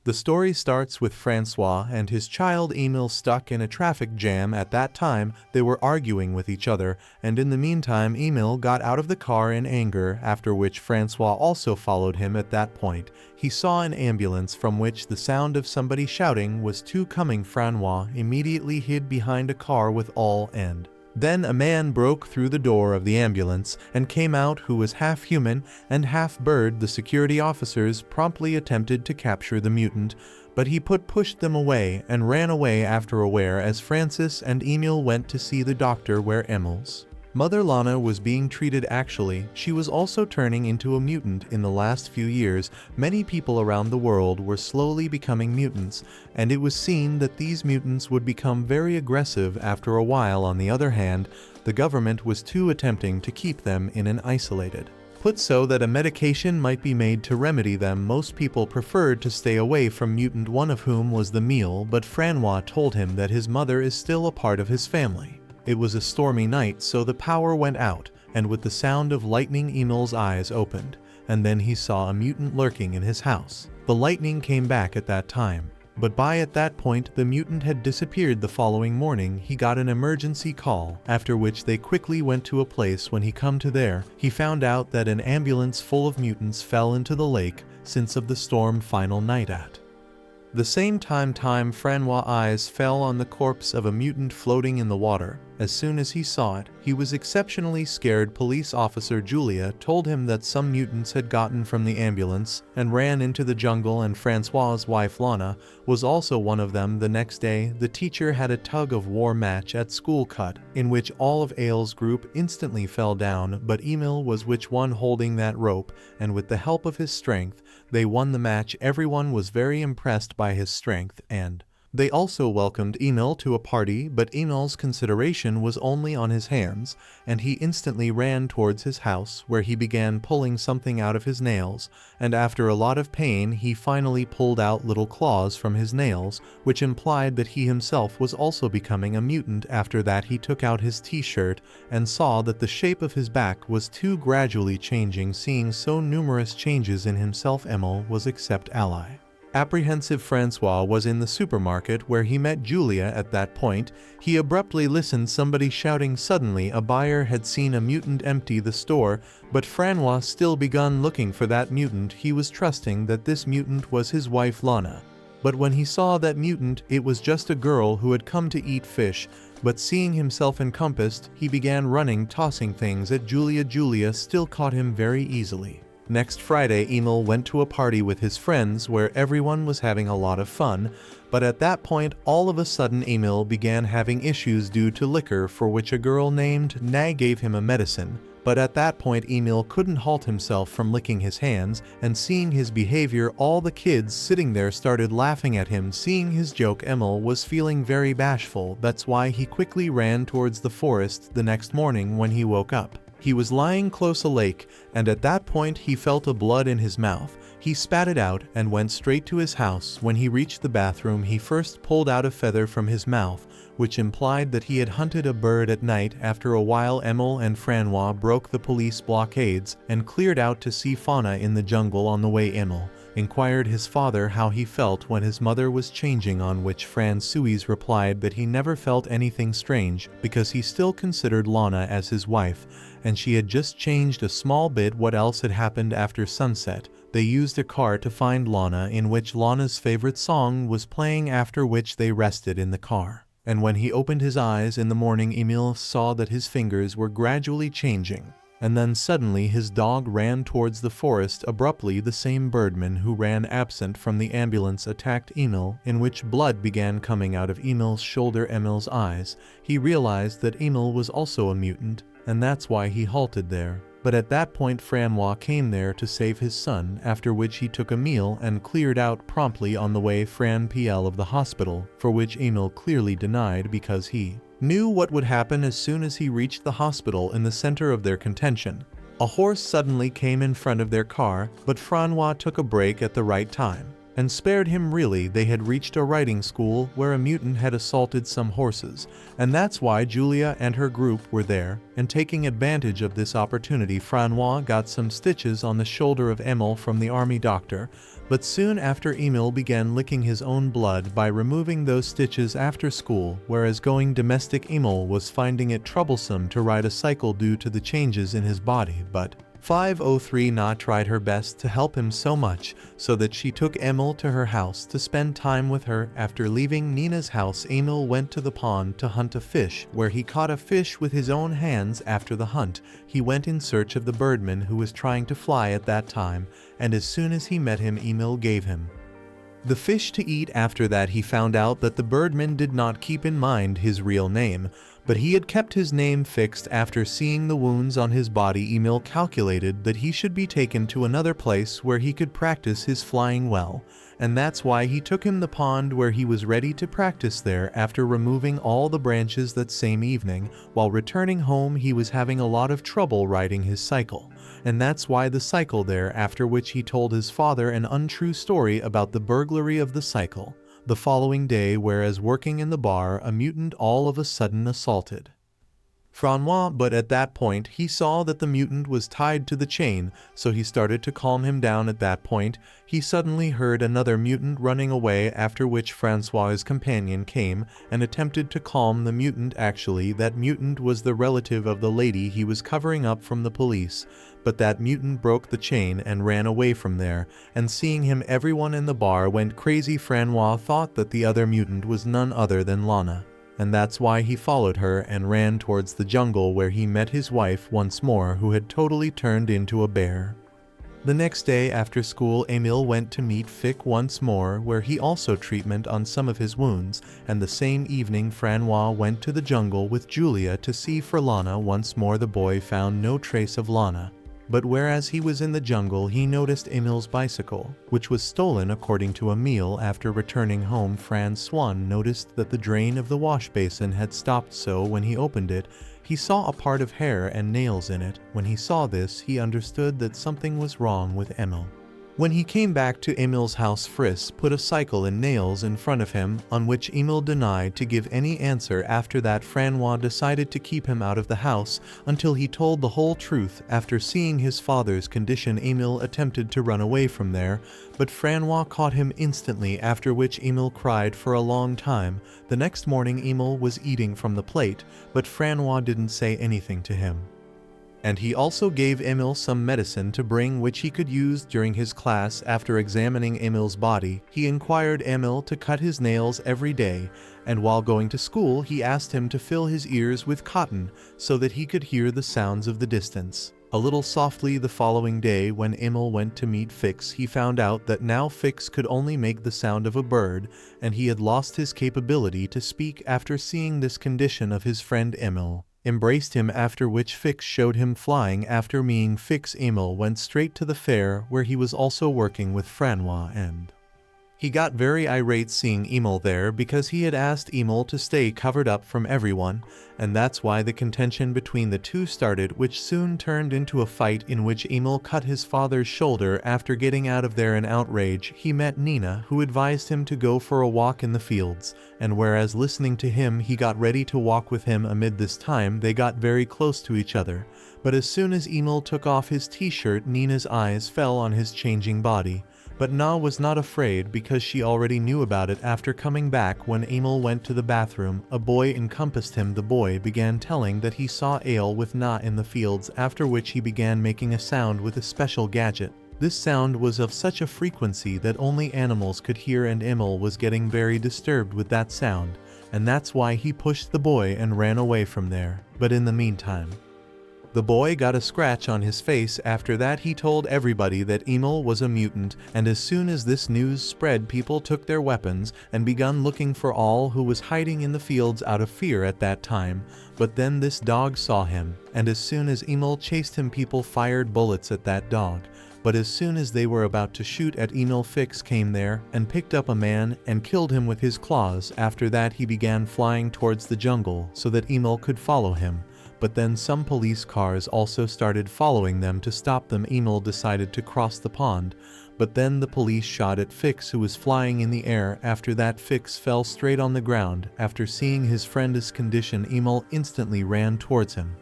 The story starts with Francois and his child Emile stuck in a traffic jam. At that time, they were arguing with each other, and in the meantime Emile got out of the car in anger, after which Francois also followed him. At that point, he saw an ambulance from which the sound of somebody shouting was too coming. Francois immediately hid behind a car with all and then a man broke through the door of the ambulance and came out, who was half human and half bird. The security officers promptly attempted to capture the mutant, but he pushed them away and ran away after aware as Francis and Emile went to see the doctor where Emile's mother Lana was being treated. Actually, she was also turning into a mutant. In the last few years, many people around the world were slowly becoming mutants, and it was seen that these mutants would become very aggressive after a while. On the other hand, the government was too attempting to keep them in an isolated put so that a medication might be made to remedy them. Most people preferred to stay away from mutant, one of whom was the meal, but Francois told him that his mother is still a part of his family. It was a stormy night, so the power went out, and with the sound of lightning Emile's eyes opened, and then he saw a mutant lurking in his house. The lightning came back at that time, but at that point the mutant had disappeared. The following morning he got an emergency call, after which they quickly went to a place. When he come to there, he found out that an ambulance full of mutants fell into the lake since of the storm final night. At the same time Francois' eyes fell on the corpse of a mutant floating in the water. As soon as he saw it, he was exceptionally scared. Police officer Julia told him that some mutants had gotten from the ambulance and ran into the jungle, and Francois' wife Lana was also one of them. The next day, the teacher had a tug-of-war match at school in which all of Aile's group instantly fell down, but Emile was one holding that rope, and with the help of his strength, they won the match. Everyone was very impressed by his strength, and they also welcomed Emile to a party, but Emile's consideration was only on his hands, and he instantly ran towards his house, where he began pulling something out of his nails, and after a lot of pain he finally pulled out little claws from his nails, which implied that he himself was also becoming a mutant. After that he took out his t-shirt and saw that the shape of his back was too gradually changing. Seeing so numerous changes in himself, Emile was accept ally. Apprehensive Francois was in the supermarket where he met Julia. At that point, he abruptly listened somebody shouting. Suddenly a buyer had seen a mutant empty the store, but Francois still begun looking for that mutant. He was trusting that this mutant was his wife Lana. But when he saw that mutant, it was just a girl who had come to eat fish, but seeing himself encompassed, he began running, tossing things at Julia. Julia still caught him very easily. Next Friday, Emile went to a party with his friends where everyone was having a lot of fun, but at that point, all of a sudden Emile began having issues due to liquor, for which a girl named Na gave him a medicine. But at that point Emile couldn't halt himself from licking his hands, and seeing his behavior, all the kids sitting there started laughing at him. Seeing his joke, Emile was feeling very bashful. That's why he quickly ran towards the forest. The next morning when he woke up, he was lying close a lake, and at that point he felt a blood in his mouth. He spat it out and went straight to his house. When he reached the bathroom, he first pulled out a feather from his mouth, which implied that he had hunted a bird at night. After a while, Emile and Francois broke the police blockades and cleared out to see fauna in the jungle. On the way, Emile inquired his father how he felt when his mother was changing, on which Francois replied that he never felt anything strange because he still considered Lana as his wife, and she had just changed a small bit. What else had happened after sunset? They used a car to find Lana, in which Lana's favorite song was playing, after which they rested in the car. And when he opened his eyes in the morning, Emile saw that his fingers were gradually changing. And then suddenly his dog ran towards the forest. Abruptly, the same birdman who ran absent from the ambulance attacked Emile, in which blood began coming out of Emile's shoulder. Emile's eyes. He realized that Emile was also a mutant, and that's why he halted there. But at that point Francois came there to save his son, after which he took a meal and cleared out promptly. On the way, Fran PL of the hospital, for which Emile clearly denied because he knew what would happen as soon as he reached the hospital. In the center of their contention, a horse suddenly came in front of their car, but Francois took a break at the right time. and spared him. Really, they had reached a riding school where a mutant had assaulted some horses, and that's why Julia and her group were there, and taking advantage of this opportunity, Francois got some stitches on the shoulder of Emil from the army doctor, but soon after Emil began licking his own blood by removing those stitches after school, whereas going domestic Emil was finding it troublesome to ride a cycle due to the changes in his body, but 503 Na tried her best to help him so much so that she took Emil to her house to spend time with her. After leaving Nina's house, Emil went to the pond to hunt a fish, where he caught a fish with his own hands. After the hunt, he went in search of the birdman who was trying to fly at that time, and as soon as he met him, Emil gave him the fish to eat. After that, he found out that the birdman did not keep in mind his real name, but he had kept his name fixed. After seeing the wounds on his body, Emil calculated that he should be taken to another place where he could practice his flying well, and that's why he took him the pond where he was ready to practice there. After removing all the branches that same evening, while returning home, he was having a lot of trouble riding his cycle, and that's why the cycle there, after which he told his father an untrue story about the burglary of the cycle. The following day, whereas working in the bar, a mutant all of a sudden assaulted Francois, but at that point he saw that the mutant was tied to the chain, so he started to calm him down. At that point, he suddenly heard another mutant running away, after which Francois's companion came and attempted to calm the mutant. Actually, that mutant was the relative of the lady he was covering up from the police, but that mutant broke the chain and ran away from there, and seeing him, everyone in the bar went crazy. Francois thought that the other mutant was none other than Lana, and that's why he followed her and ran towards the jungle, where he met his wife once more, who had totally turned into a bear. The next day after school, Emil went to meet Fick once more, where he also treatment on some of his wounds, and the same evening Francois went to the jungle with Julia to see for Lana once more. The boy found no trace of Lana, but whereas he was in the jungle, he noticed Emil's bicycle, which was stolen according to Emil. After returning home, Francois noticed that the drain of the wash basin had stopped, so when he opened it, he saw a part of hair and nails in it. When he saw this, he understood that something was wrong with Emil. When he came back to Emil's house, Friss put a cycle and nails in front of him, on which Emil denied to give any answer. After that, Francois decided to keep him out of the house until he told the whole truth. After seeing his father's condition, Emil attempted to run away from there, but Francois caught him instantly, after which Emil cried for a long time. The next morning, Emil was eating from the plate, but Francois didn't say anything to him, and he also gave Emil some medicine to bring, which he could use during his class. After examining Emil's body, he inquired Emil to cut his nails every day, and while going to school he asked him to fill his ears with cotton so that he could hear the sounds of the distance a little softly. The following day, when Emil went to meet Fix, he found out that now Fix could only make the sound of a bird, and he had lost his capability to speak. After seeing this condition of his friend, Emil embraced him, after which Fix showed him flying. After meeting Fix, Emil went straight to the fair, where he was also working with Francois, and he got very irate seeing Emil there because he had asked Emil to stay covered up from everyone, and that's why the contention between the two started, which soon turned into a fight in which Emil cut his father's shoulder. After getting out of there in outrage, he met Nina, who advised him to go for a walk in the fields, and whereas listening to him, he got ready to walk with him. Amid this time, they got very close to each other, but as soon as Emil took off his t-shirt, Nina's eyes fell on his changing body. But Na was not afraid because she already knew about it. After coming back, when Emil went to the bathroom, a boy encompassed him. The boy began telling that he saw Ale with Na in the fields, after which he began making a sound with a special gadget. This sound was of such a frequency that only animals could hear, and Emil was getting very disturbed with that sound, and that's why he pushed the boy and ran away from there. But in the meantime, the boy got a scratch on his face. After that, he told everybody that Emil was a mutant, and as soon as this news spread, people took their weapons and begun looking for all who was hiding in the fields out of fear at that time. But then this dog saw him, and as soon as Emil chased him, people fired bullets at that dog. But as soon as they were about to shoot at Emil, Fix came there and picked up a man and killed him with his claws. After that, he began flying towards the jungle so that Emil could follow him. But then some police cars also started following them to stop them. Emil decided to cross the pond, But then the police shot at Fix, who was flying in the air. After that, Fix fell straight on the ground. After seeing his friend's condition, Emil instantly ran towards him.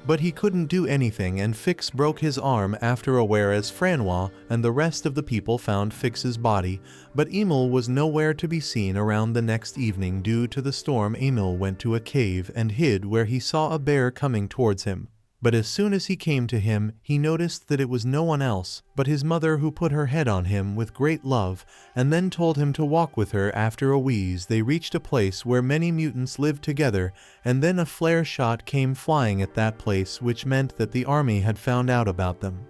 But he couldn't do anything, and Fix broke his arm after, whereas Francois and the rest of the people found Fix's body, but Emil was nowhere to be seen. Around the next evening, due to the storm, Emil went to a cave and hid, where he saw a bear coming towards him. But as soon as he came to him, he noticed that it was no one else but his mother, who put her head on him with great love, and then told him to walk with her. After a wheeze, they reached a place where many mutants lived together, and then a flare shot came flying at that place, which meant that the army had found out about them.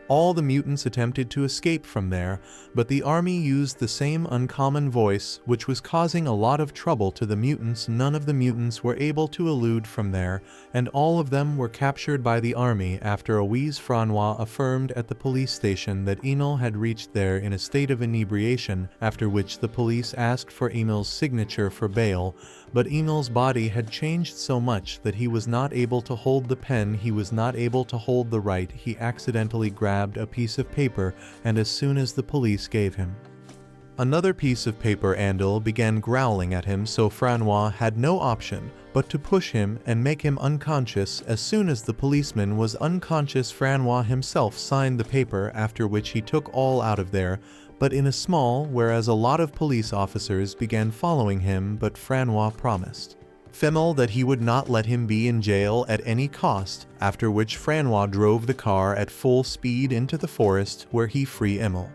All the mutants attempted to escape from there, but the army used the same uncommon voice, which was causing a lot of trouble to the mutants. None of the mutants were able to elude from there, and all of them were captured by the army. After a wheeze, Francois affirmed at the police station that Emil had reached there in a state of inebriation, after which the police asked for Emil's signature for bail, but Emil's body had changed so much that he was not able to hold the pen, he was not able to hold the right. He accidentally grabbed a piece of paper, and as soon as the police gave him another piece of paper, Andal began growling at him, so Francois had no option but to push him and make him unconscious. As soon as the policeman was unconscious, Francois himself signed the paper, after which he took all out of there, but in a small, whereas a lot of police officers began following him, but Francois promised Femel that he would not let him be in jail at any cost, after which Francois drove the car at full speed into the forest, where he freed Emil.